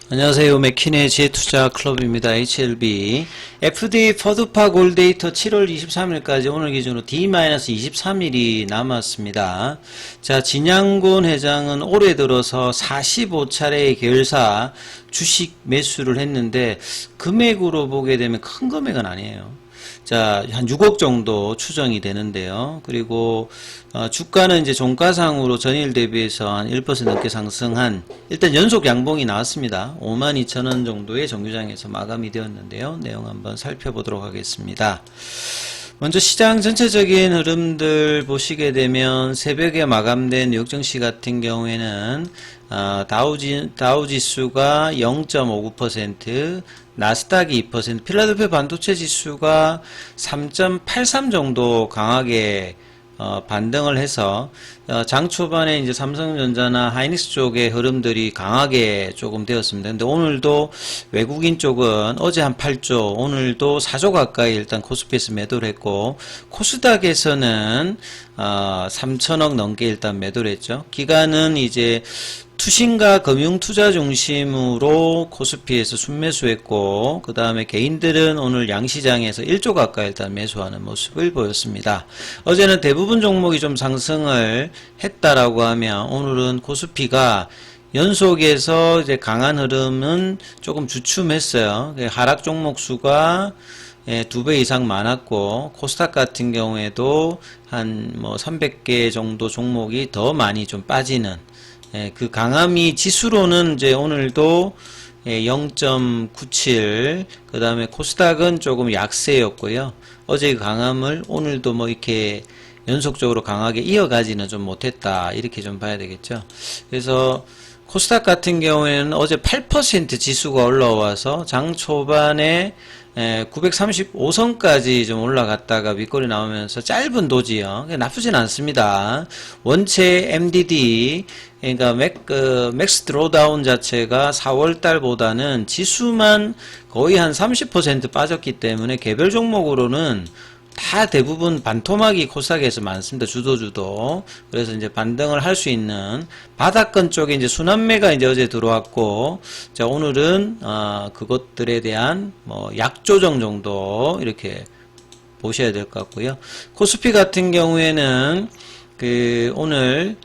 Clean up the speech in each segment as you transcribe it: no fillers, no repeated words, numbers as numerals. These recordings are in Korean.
안녕하세요. 맥킨의 지혜투자 클럽입니다. HLB. FD 퍼드파 골데이터 7월 23일까지 오늘 기준으로 D-23일이 남았습니다. 자, 진양곤 회장은 올해 들어서 45차례의 계열사 주식 매수를 했는데 금액으로 보게 되면 큰 금액은 아니에요. 자, 한 6억 정도 추정이 되는데요. 그리고 주가는 이제 종가상으로 전일 대비해서 한 1% 넘게 상승한, 일단 연속 양봉이 나왔습니다. 52,000원 정도의 정규장에서 마감이 되었는데요. 내용 한번 살펴보도록 하겠습니다. 먼저 시장 전체적인 흐름들 보시게 되면 새벽에 마감된 뉴욕증시 같은 경우에는 다우지수가 0.59%, 나스닥이 2%, 필라델피아 반도체 지수가 3.83 정도 강하게 반등을 해서 장 초반에 이제 삼성전자나 하이닉스 쪽의 흐름들이 강하게 조금 되었습니다. 근데 오늘도 외국인 쪽은 어제 한 8조, 오늘도 4조 가까이 일단 코스피에서 매도를 했고, 코스닥에서는 3천억 넘게 일단 매도를 했죠. 기간은 이제 투신과 금융투자 중심으로 코스피에서 순매수했고, 그 다음에 개인들은 오늘 양시장에서 1조 가까이 일단 매수하는 모습을 보였습니다. 어제는 대부분 종목이 좀 상승을 했다라고 하면, 오늘은 코스피가 연속해서 이제 강한 흐름은 조금 주춤했어요. 하락 종목 수가 2배 이상 많았고, 코스닥 같은 경우에도 한 300개 정도 종목이 더 많이 좀 빠지는, 그 강함이 지수로는 이제 오늘도 0.97, 그 다음에 코스닥은 조금 약세였고요. 어제의 강함을 오늘도 이렇게 연속적으로 강하게 이어가지는 좀 못했다, 이렇게 좀 봐야 되겠죠. 그래서 코스닥 같은 경우에는 어제 8% 지수가 올라와서 장 초반에 935선까지 좀 올라갔다가 윗골이 나오면서 짧은 도지요. 나쁘진 않습니다. 원체 MDD, 그러니까 맥스 드로다운 자체가 4월달보다는 지수만 거의 한 30% 빠졌기 때문에 개별 종목으로는 다 대부분 반토막이 코스닥에서 많습니다. 주도. 그래서 이제 반등을 할 수 있는 바닥권 쪽에 이제 순환매가 이제 어제 들어왔고, 자, 오늘은, 그것들에 대한 약조정 정도 이렇게 보셔야 될 것 같고요. 코스피 같은 경우에는 오늘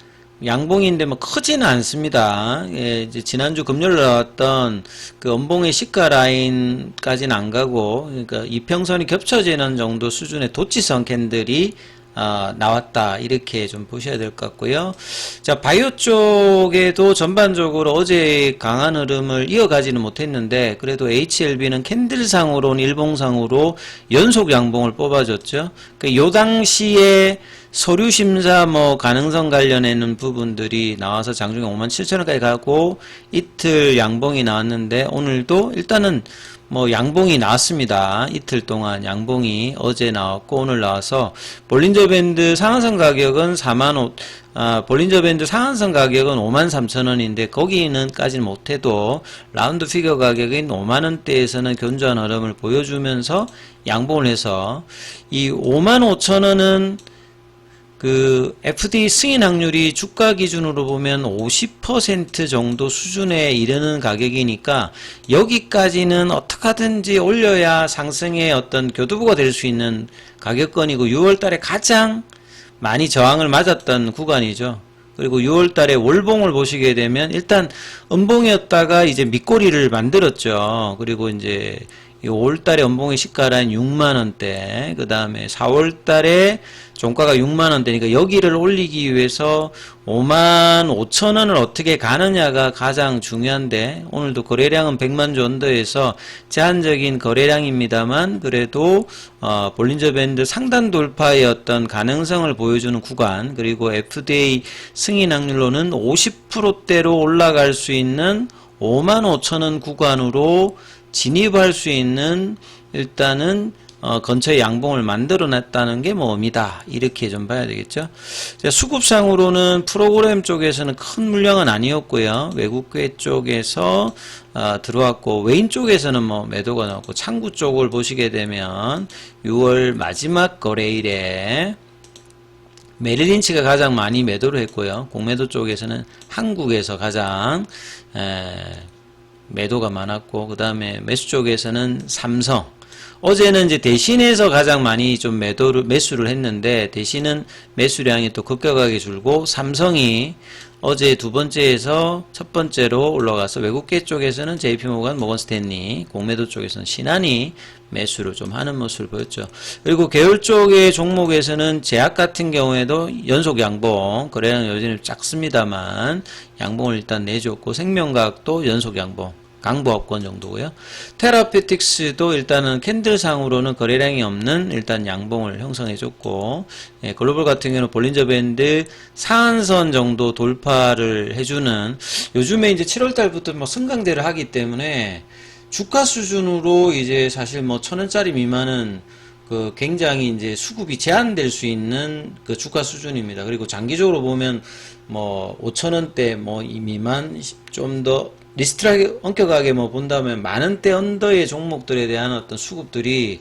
양봉인데 크지는 않습니다. 이제 지난주 금요일 나왔던 그 음봉의 시가 라인까지는 안 가고, 그러니까 이평선이 겹쳐지는 정도 수준의 도치선 캔들이 나왔다, 이렇게 좀 보셔야 될 것 같고요. 자, 바이오 쪽에도 전반적으로 어제 강한 흐름을 이어가지는 못했는데, 그래도 HLB는 캔들상으로는 일봉상으로 연속 양봉을 뽑아줬죠. 요 당시에 서류 심사 가능성 관련해는 부분들이 나와서 장중에 57,000원까지 가고 이틀 양봉이 나왔는데, 오늘도 일단은 양봉이 나왔습니다. 이틀 동안 양봉이 어제 나왔고 오늘 나와서 볼린저 밴드 상한선 가격은 볼린저 밴드 상한선 가격은 53,000원인데 거기는까지는 못해도 라운드 피겨 가격인 5만원대에서는 견조한 흐름을 보여주면서 양봉을 해서 이 55,000원은 그 FD 승인 확률이 주가 기준으로 보면 50% 정도 수준에 이르는 가격이니까 여기까지는 어떻게 하든지 올려야 상승의 어떤 교두보가 될 수 있는 가격권이고, 6월달에 가장 많이 저항을 맞았던 구간이죠. 그리고 6월달에 월봉을 보시게 되면 일단 음봉이었다가 이제 밑꼬리를 만들었죠. 그리고 이제 5월달에 음봉의 시가라인 6만원대, 그 다음에 4월달에 종가가 6만원대니까 여기를 올리기 위해서 55,000원을 어떻게 가느냐가 가장 중요한데, 오늘도 거래량은 100만 주 언더에서 제한적인 거래량입니다만 그래도 볼린저 밴드 상단 돌파의 어떤 가능성을 보여주는 구간, 그리고 FDA 승인 확률로는 50%대로 올라갈 수 있는 55,000원 구간으로 진입할 수 있는 일단은 근처에 양봉을 만들어 놨다는 게 뭡니다. 이렇게 좀 봐야 되겠죠. 수급상으로는 프로그램 쪽에서는 큰 물량은 아니었고요. 외국계 쪽에서 들어왔고, 외인 쪽에서는 매도가 나왔고, 창구 쪽을 보시게 되면 6월 마지막 거래일에 메릴린치가 가장 많이 매도를 했고요. 공매도 쪽에서는 한국에서 가장 매도가 많았고, 그 다음에 매수 쪽에서는 삼성. 어제는 이제 대신해서 가장 많이 좀 매수를 했는데, 대신은 매수량이 또 급격하게 줄고, 삼성이 어제 두 번째에서 첫 번째로 올라가서 외국계 쪽에서는 JP모건, 모건스탠리, 공매도 쪽에서는 신한이 매수를 좀 하는 모습을 보였죠. 그리고 계열 쪽의 종목에서는 제약 같은 경우에도 연속 양봉, 거래량 여전히 작습니다만 양봉을 일단 내줬고, 생명과학도 연속 양봉, 강보합권 정도고요. 테라피틱스도 일단은 캔들상으로는 거래량이 없는 일단 양봉을 형성해줬고, 예, 글로벌 같은 경우는 볼린저 밴드 상한선 정도 돌파를 해주는, 요즘에 이제 7월달부터 뭐 승강대를 하기 때문에 주가 수준으로 이제 사실 뭐 1,000원짜리 미만은 그 굉장히 이제 수급이 제한될 수 있는 그 주가 수준입니다. 그리고 장기적으로 보면 뭐 5,000원대 뭐 이 미만 좀 더 리스트하게 엄격하게 뭐 본다면 만원대 언더의 종목들에 대한 어떤 수급들이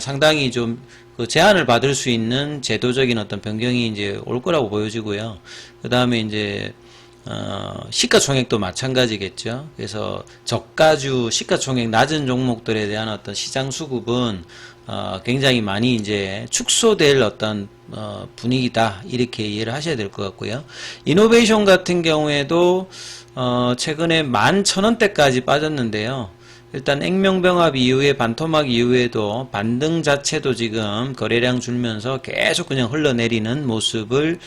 상당히 좀 그 제한을 받을 수 있는 제도적인 어떤 변경이 이제 올 거라고 보여지고요. 그 다음에 이제 시가총액도 마찬가지겠죠. 그래서 저가주 시가총액 낮은 종목들에 대한 어떤 시장 수급은 굉장히 많이 이제 축소될 어떤 분위기다, 이렇게 이해를 하셔야 될 것 같고요. 이노베이션 같은 경우에도 최근에 11,000원대까지 빠졌는데요. 일단 액면병합 이후에 반토막 이후에도 반등 자체도 지금 거래량 줄면서 계속 그냥 흘러내리는 모습을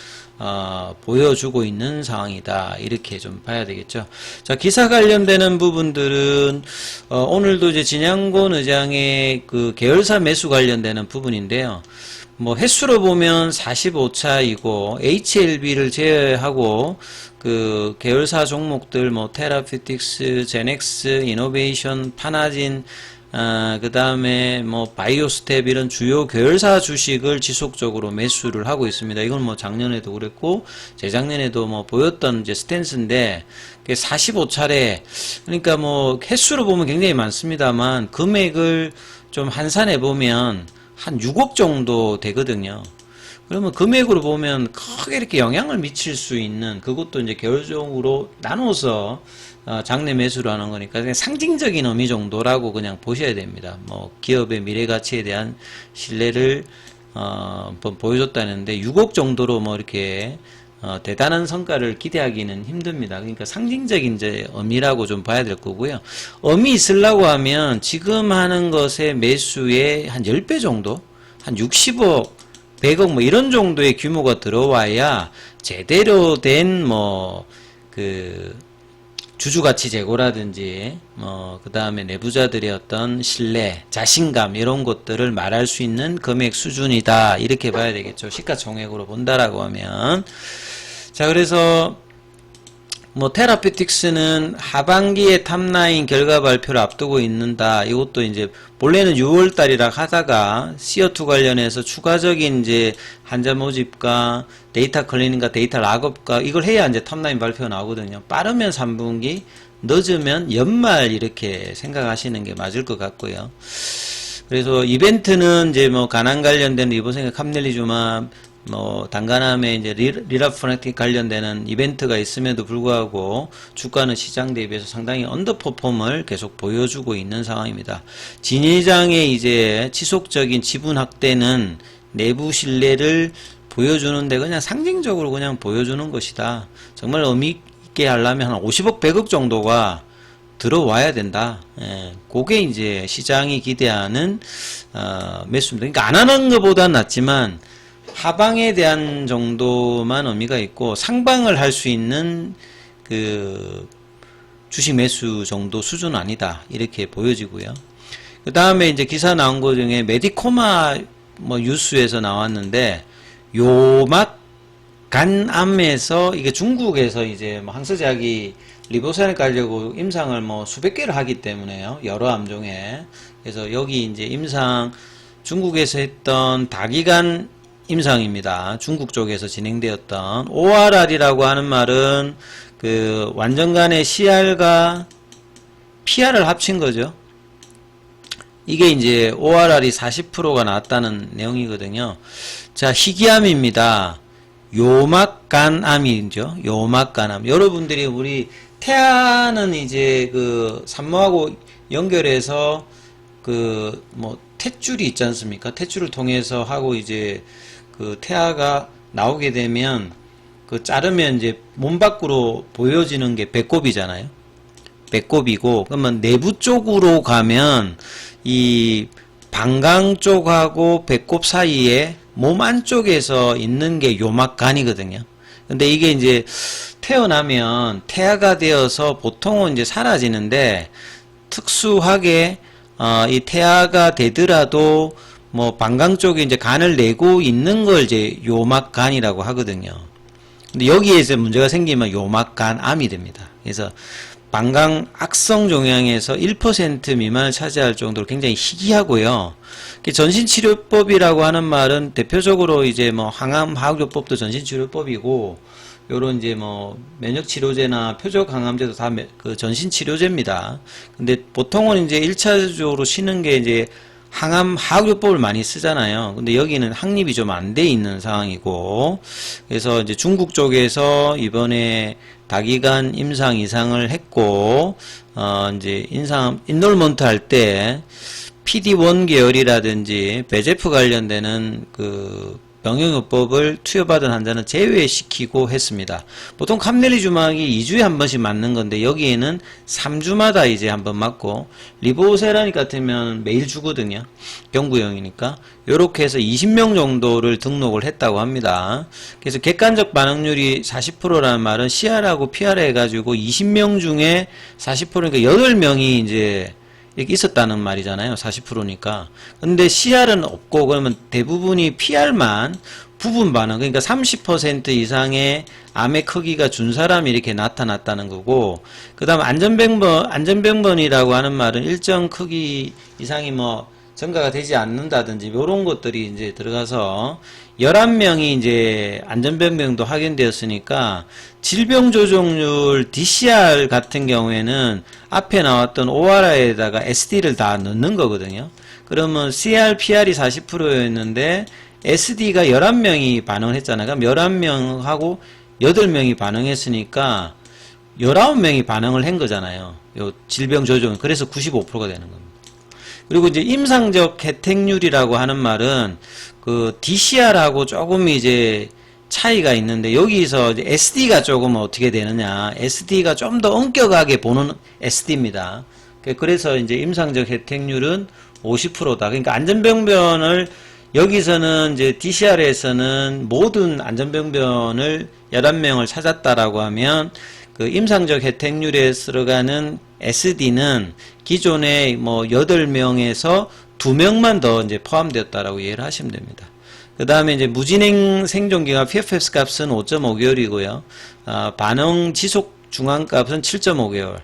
보여주고 있는 상황이다, 이렇게 좀 봐야 되겠죠. 자, 기사 관련되는 부분들은 오늘도 이제 진양곤 의장의 그 계열사 매수 관련되는 부분인데요. 뭐 횟수로 보면 45차이고 HLB를 제외하고 그 계열사 종목들 뭐 테라피틱스, 제넥스, 이노베이션, 파나진, 그 다음에 뭐 바이오스텝 이런 주요 계열사 주식을 지속적으로 매수를 하고 있습니다. 이건 뭐 작년에도 그랬고 재작년에도 뭐 보였던 이제 스탠스인데 45차례, 그러니까 뭐 횟수로 보면 굉장히 많습니다만 금액을 좀 환산해 보면 한 6억 정도 되거든요. 그러면 금액으로 보면 크게 이렇게 영향을 미칠 수 있는, 그것도 이제 계열종으로 나눠서 장내 매수를 하는 거니까 그냥 상징적인 의미 정도라고 그냥 보셔야 됩니다. 뭐 기업의 미래 가치에 대한 신뢰를 보여줬다는데 6억 정도로 뭐 이렇게 대단한 성과를 기대하기는 힘듭니다. 그러니까 상징적인 이제 의미라고 좀 봐야 될 거고요. 의미 있으려고 하면 지금 하는 것의 매수의 한 10배 정도, 한 60억, 100억 뭐 이런 정도의 규모가 들어와야 제대로 된 뭐 그 주주가치 제고라든지 뭐 그 다음에 내부자들의 어떤 신뢰, 자신감 이런 것들을 말할 수 있는 금액 수준이다, 이렇게 봐야 되겠죠. 시가총액으로 본다라고 하면. 자, 그래서 뭐 테라피틱스는 하반기에 탑라인 결과 발표를 앞두고 있는다. 이것도 이제 본래는 6월 달이라 하다가 CO2 관련해서 추가적인 이제 환자 모집과 데이터 클리닝과 데이터 락업과 이걸 해야 이제 탑라인 발표가 나오거든요. 빠르면 3분기, 늦으면 연말, 이렇게 생각하시는 게 맞을 것 같고요. 그래서 이벤트는 이제 뭐 간암 관련된 리보생과 캄넬리주마, 뭐 단간암에 이제 리라프렉틱 관련되는 이벤트가 있음에도 불구하고 주가는 시장 대비해서 상당히 언더퍼폼을 계속 보여주고 있는 상황입니다. 진회장의 이제 지속적인 지분 확대는 내부 신뢰를 보여주는데 그냥 상징적으로 그냥 보여주는 것이다. 정말 의미 있게 하려면 한 50억, 100억 정도가 들어와야 된다. 예, 그게 이제 시장이 기대하는 매수입니다. 그러니까 안 하는 것보다는 낫지만 하방에 대한 정도만 의미가 있고 상방을 할 수 있는 그 주식 매수 정도 수준은 아니다, 이렇게 보여지고요. 그 다음에 이제 기사 나온 것 중에 메디코마 뭐 뉴스에서 나왔는데 요막 간암에서 이게 중국에서 이제 뭐 항서제약이 리보산을 깔려고 임상을 뭐 수백 개를 하기 때문에요. 여러 암종에. 그래서 여기 이제 임상 중국에서 했던 다기간 임상입니다. 중국 쪽에서 진행되었던 ORR이라고 하는 말은 그 완전간의 CR과 PR을 합친 거죠. 이게 이제 ORR이 40%가 나왔다는 내용이거든요. 자, 희귀암입니다. 요막간암이죠. 요막간암. 여러분들이 우리 태아는 이제 그 산모하고 연결해서 그 뭐 탯줄이 있지 않습니까? 탯줄을 통해서 하고 이제 그 태아가 나오게 되면 그 자르면 이제 몸 밖으로 보여지는 게 배꼽이잖아요. 배꼽이고, 그러면 내부 쪽으로 가면 이 방광 쪽하고 배꼽 사이에 몸 안쪽에서 있는 게 요막간이거든요. 근데 이게 이제 태어나면 태아가 되어서 보통은 이제 사라지는데, 특수하게 이 태아가 되더라도 뭐 방광 쪽에 이제 간을 내고 있는 걸 이제 요막간이라고 하거든요. 근데 여기에서 문제가 생기면 요막간암이 됩니다. 그래서 방광 악성 종양에서 1% 미만을 차지할 정도로 굉장히 희귀하고요. 전신치료법이라고 하는 말은 대표적으로 이제 뭐 항암 화학요법도 전신치료법이고, 요런 이제 뭐 면역치료제나 표적항암제도 다 그 전신치료제입니다. 근데 보통은 이제 1차적으로 쓰는 게 이제 항암 화학요법을 많이 쓰잖아요. 근데 여기는 확립이 좀 안 돼 있는 상황이고, 그래서 이제 중국 쪽에서 이번에 다기간 임상 이상을 했고, 이제 인롤먼트 할 때 PD-1 계열이라든지 배제프 관련되는 그 병용요법을 투여받은 환자는 제외시키고 했습니다. 보통 캄넬리주막이 2주에 한 번씩 맞는 건데, 여기에는 3주마다 이제 한 번 맞고, 리보세라닉 같으면 매일 주거든요. 경구용이니까. 요렇게 해서 20명 정도를 등록을 했다고 합니다. 그래서 객관적 반응률이 40%라는 말은 CR하고 PR 해가지고 20명 중에 40%니까 8명이 이제 이렇게 있었다는 말이잖아요. 40%니까. 근데 CR은 없고, 그러면 대부분이 PR만 부분 반응, 그러니까 30% 이상의 암의 크기가 준 사람이 이렇게 나타났다는 거고, 그 다음 안전병번이라고 하는 말은 일정 크기 이상이 뭐 증가가 되지 않는다든지 이런 것들이 이제 들어가서 11명이 이제 안전병변도 확인되었으니까, 질병조정률 DCR 같은 경우에는 앞에 나왔던 OR에다가 SD를 다 넣는 거거든요. 그러면 CR, PR이 40%였는데 SD가 11명이 반응을 했잖아요. 그럼 11명하고 8명이 반응했으니까 19명이 반응을 한 거잖아요. 요 질병조정. 그래서 95%가 되는 겁니다. 그리고 이제 임상적 혜택률이라고 하는 말은 그 DCR하고 조금 이제 차이가 있는데, 여기서 이제 SD가 조금 어떻게 되느냐. SD가 좀 더 엄격하게 보는 SD입니다. 그래서 이제 임상적 혜택률은 50%다. 그러니까 안전병변을 여기서는 이제 DCR에서는 모든 안전병변을 11명을 찾았다라고 하면, 그 임상적 혜택률에 들어가는 SD는 기존에 뭐 8명에서 2명만 더 이제 포함되었다라고 이해를 하시면 됩니다. 그 다음에 이제 무진행 생존기간 PFS 값은 5.5개월이고요. 반응 지속 중앙값은 7.5개월.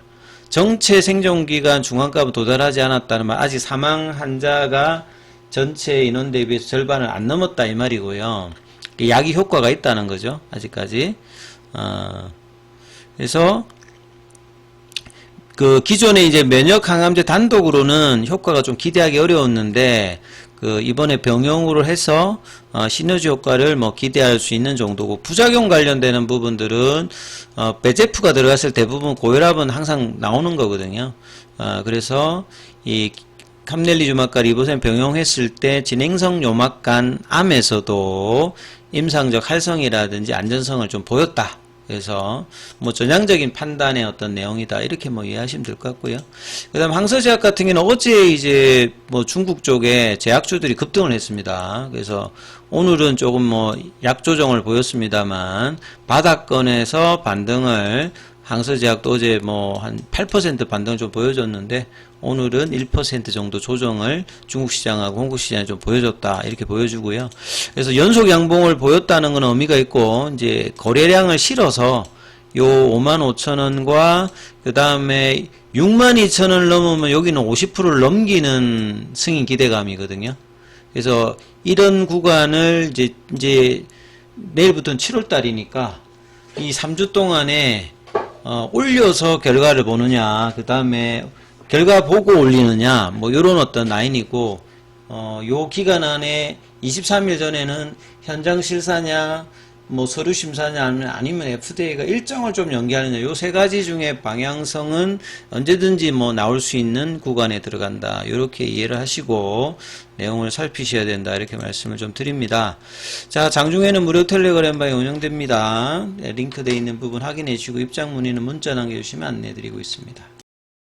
정체 생존기간 중앙값은 도달하지 않았다는 말, 아직 사망 환자가 전체 인원 대비해서 절반을 안 넘었다 이 말이고요. 약이 효과가 있다는 거죠. 아직까지. 그래서 그 기존에 이제 면역 항암제 단독으로는 효과가 좀 기대하기 어려웠는데, 그 이번에 병용으로 해서 시너지 효과를 뭐 기대할 수 있는 정도고, 부작용 관련되는 부분들은 배제프가 들어갔을 때 대부분 고혈압은 항상 나오는 거거든요. 그래서 이 캄넬리주막과 리보셈 병용했을 때 진행성 요막간 암에서도 임상적 활성이라든지 안전성을 좀 보였다. 그래서 뭐 전향적인 판단의 어떤 내용이다, 이렇게 뭐 이해하시면 될 것 같고요. 그다음 항서제약 같은 경우는 어제 이제 뭐 중국 쪽에 제약주들이 급등을 했습니다. 그래서 오늘은 조금 뭐 약 조정을 보였습니다만, 바닥권에서 반등을, 항서제약도 어제 뭐 한 8% 반등 좀 보여줬는데, 오늘은 1% 정도 조정을 중국 시장하고 홍콩 시장에 좀 보여줬다, 이렇게 보여주고요. 그래서 연속 양봉을 보였다는 건 의미가 있고, 이제 거래량을 실어서 요 55,000원과 그 다음에 62,000원을 넘으면 여기는 50%를 넘기는 승인 기대감이거든요. 그래서 이런 구간을 이제 내일부터는 7월달이니까 이 3주 동안에 올려서 결과를 보느냐, 그 다음에 결과 보고 올리느냐, 뭐 요런 어떤 라인이고, 요 기간 안에 23일 전에는 현장 실사냐, 뭐 서류 심사냐 아니면 FDA가 일정을 좀 연기하느냐 요 세 가지 중에 방향성은 언제든지 뭐 나올 수 있는 구간에 들어간다. 이렇게 이해를 하시고 내용을 살피셔야 된다. 이렇게 말씀을 좀 드립니다. 자, 장중에는 무료 텔레그램방이 운영됩니다. 링크되어 있는 부분 확인해 주시고 입장 문의는 문자 남겨주시면 안내 드리고 있습니다.